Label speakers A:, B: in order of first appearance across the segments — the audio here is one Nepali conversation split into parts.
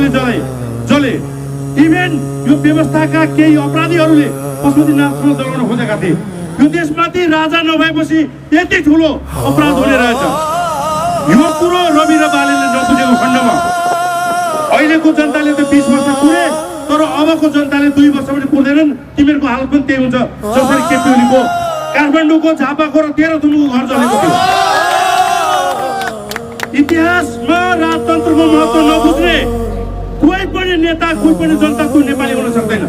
A: आगोले जले इभेन यो व्यवस्थाका केही अपराधीहरूले पशुपतिनाथसँग जलाउन खोजेका थिए। यो देशमाथि राजा नभएपछि यति ठुलो अपराध हुने रहेछ। यो कुरो रवि र बालेले नबुझेको खण्डमा अहिलेको जनताले त 20 वर्ष कुरे, तर अबको जनताले 2 वर्ष पनि कुर्दैनन्। तिमीहरूको हालत पनि त्यही हुन्छ जसरी केपी काठमाडौँको झापाको र तेह्रथुमको घर जलेको थियो। इतिहासमा राजतन्त्रको महत्त्व नबुझ्ने कोही पनि नेता, कोही पनि जनता, कोही नेपाली हुन सक्दैन।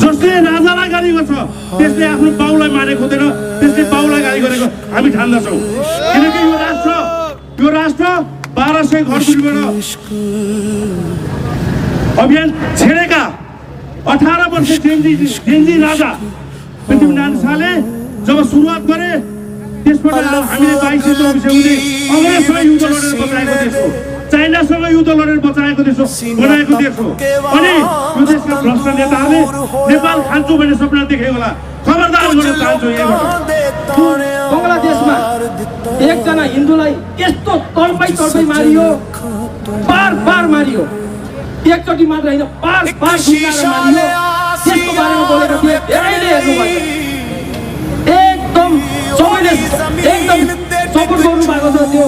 A: जसले राजालाई गाली गर्छ त्यसले आफ्नो बाउलाई मारेको हुँदैन, त्यसले बाउलाई गाली गरेको हामी ठान्दछौँ। किनकि यो राष्ट्र 1200 घरधुरीबाट अभियान छेडेका 18 वर्ष जेन्जी राजा पृथ्वीनारायण शाहले जब सुरुवात गरे त्यसबाट हामीले 2224 हुँदै अङ्ग्रेजसँग युद्ध लडेर बचाएको देश हो, चाइनासँग युद्ध लडेर बचाएको देश हो, बनाएको देश हो। अनि यो देशका भ्रष्ट नेताहरूले नेपाल खान्छु भन्ने सपना देखे होला। खबरदार गर्न चाहन्छु।
B: बङ्गलादेशमा एकजना हिन्दूलाई यस्तो तर्फै मारियो, बार मारियो, एकचोटि मात्र होइन बार मारियो। त्यसको बारेमा बोलेको थिए, धेरैले हेर्नुभयो। एकदम सबैले सपोर्ट गर्नु भएको छ त्यो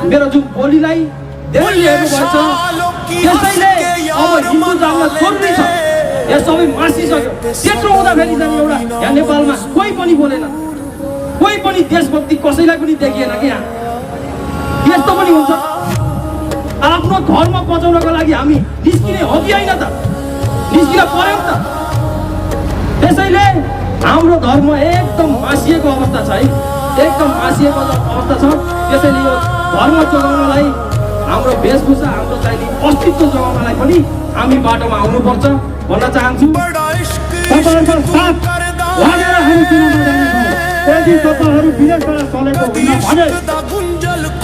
B: मेरो जुन बोलीलाई, धेरैले हेर्नुभएको छ। त्यसैले अब हिन्दू धर्म जरुरी छ, यो सबै मासिसक्यो। त्यत्रो हुँदाखेरि चाहिँ एउटा यहाँ नेपालमा कोही पनि बोलेन, कोही पनि देशभक्ति कसैलाई पनि देखिएन कि यहाँ। यस्तो पनि हुन्छ आफ्नो धर्म बचाउनको लागि हामी निस्किने हो कि होइन त, निस्किन पर्यो त। त्यसैले हाम्रो धर्म एकदम मासिएको अवस्था छ है, एकदम मासिएको अवस्था छ। त्यसैले यो धर्म जोगाउनलाई, हाम्रो वेशभूषा, हाम्रो चाहिने अस्तित्व जोगाउनलाई पनि हामी बाटोमा आउनुपर्छ भन्न चाहन्छु। तपाईँहरूको साथ लागेर हामी चुनावमा जानेछौँ। यदि तपाईँहरू विदेशबाट चलेको होइन भने,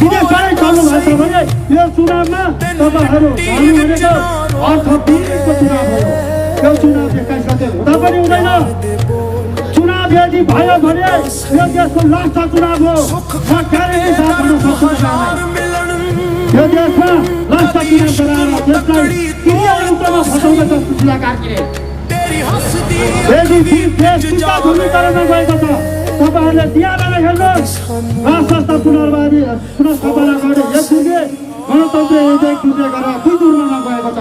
B: विदेशबाटै चल्नु भएछ भने यो चुनावमा तपाईँहरू जानु भनेको अर्थविहीनको चुनाव हो। यो चुनाव 21 गते हुँदा पनि हुँदैन। चुनाव यदि भयो भने यो देशको लास्ट चुनाव हो। म ग्यारेन्टी साथ भन्न सक्छु यो देशमा लास्ट चुनाव गराएर देशलाई किरियामा फसाउँदै छ सुशीला कार्कीले। यदि देश चिन्ता ध्रुवीकरणमा गएको छ तपाईँहरूले त्यहाँबाट हेर्नुहोस्। राष्ट्र पुनर्वादी पुनर्स्थापना गर्ने यसले गणतन्त्र एक दुई गरेर 2 दुर्गमा गएको छ।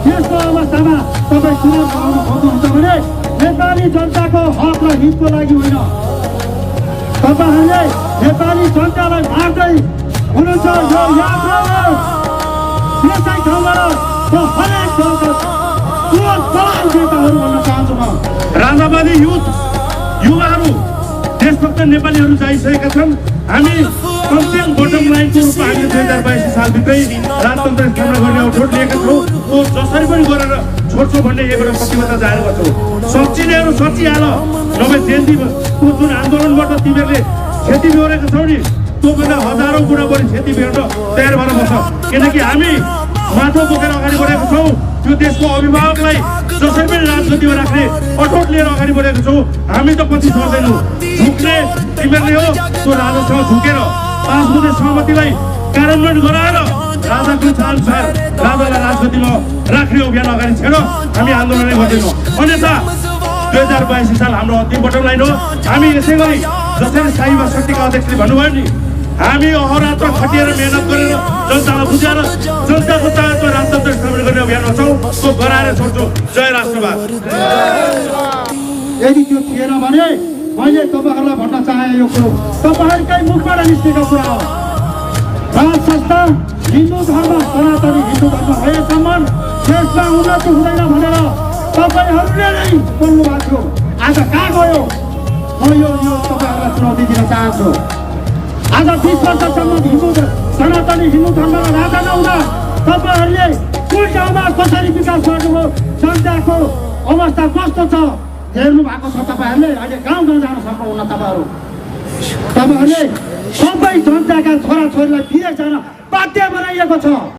B: यस्तो अवस्थामा तपाईँ चुनाव गराउन खोज्नुहुन्छ भने नेपाली जनताको हक र हितको लागि होइन, तपाईँहरूले नेपाली जनतालाई मार्दै हुनुहुन्छ। यो याद राख्नुहोस्। यसै ठाउँबाट हरेक ठाउँका नेताहरू भन्न चाहन्छु म।
A: राजावादी युवाहरू देशभक्त नेपालीहरू जाइसकेका छन्। हामी कमसेकम बटम लाइनको रूपमा हामीले 2082 सालभित्रै राजतन्त्र स्थापना गर्ने अवरोध लिएका छौँ। त्यो जसरी पनि गरेर छोड्छौँ भन्ने एउटा प्रतिबद्धता जाहेर गर्छौँ। सच्चिनेहरू सच्चिहाल, नभए जेन्जीको जुन आन्दोलनबाट तिमीहरूले क्षति बिहोरेका छौ नि, त्यो बेला हजारौँ गुणा बढी क्षति बिहोर्न तयार भएर बस्छ। किनकि हामी माथो बोकेर अगाडि बढेको छौँ। यो देशको अभिभावकलाई जसरी पनि राजनीतिमा राख्ने अठोट लिएर अगाडि बढेको छौँ। हामी त पछि सर्दैनौँ। झुक्ने तिमीहरूले हो। त्यो राजासँग झुकेर 5 बुँदे सहमतिलाई कार्यान्वयन गराएर राजाको इच्छाअनुसार राजालाई राजनीतिमा राख्ने अभियान अगाडि छेड हामी आन्दोलनै गर्दैनौँ। अन्यथा 2082 साल हाम्रो अन्तिम बटम लाइन हो। हामी यसै गरी जसरी साइबा शक्तिका अध्यक्षले भन्नुभयो नि, हामी अहोरात्र खटिएर मेहनत गरेर जनतालाई बुझाएर जनताको चाहनामा राजतन्त्र स्थापना गर्ने अभियानमा छौँ। त्यो गराएर छोड्छौँ। जय राष्ट्रवाद।
B: यदि त्यो थिएन भने मैले तपाईँहरूलाई भन्न चाहे यो कुरो तपाईँहरूकै मुखबाट निस्केको कुरा हो। राज संस्था हिन्दू धर्म, सनातनी हिन्दू धर्म भएसम्म देशमा उन्नति हुँदैन भनेर तपाईँहरूले नै बोल्नु भएको थियो। आज कहाँ गयो? म यो तपाईँहरूलाई चुनौती दिन चाहन्छु। आज 20 वर्षसम्म हिन्दू सनातनी हिन्दू धर्ममा राजा नहुँदा तपाईँहरूले कुन ठाउँमा कसरी विकास गर्नुभयो, जनताको अवस्था कस्तो छ हेर्नु भएको छ। तपाईँहरूले अहिले गाउँ जान सक्नुहुन्न। तपाईँहरूले सबै जनताका छोराछोरीलाई विदेश जान बाध्य बनाइएको छ।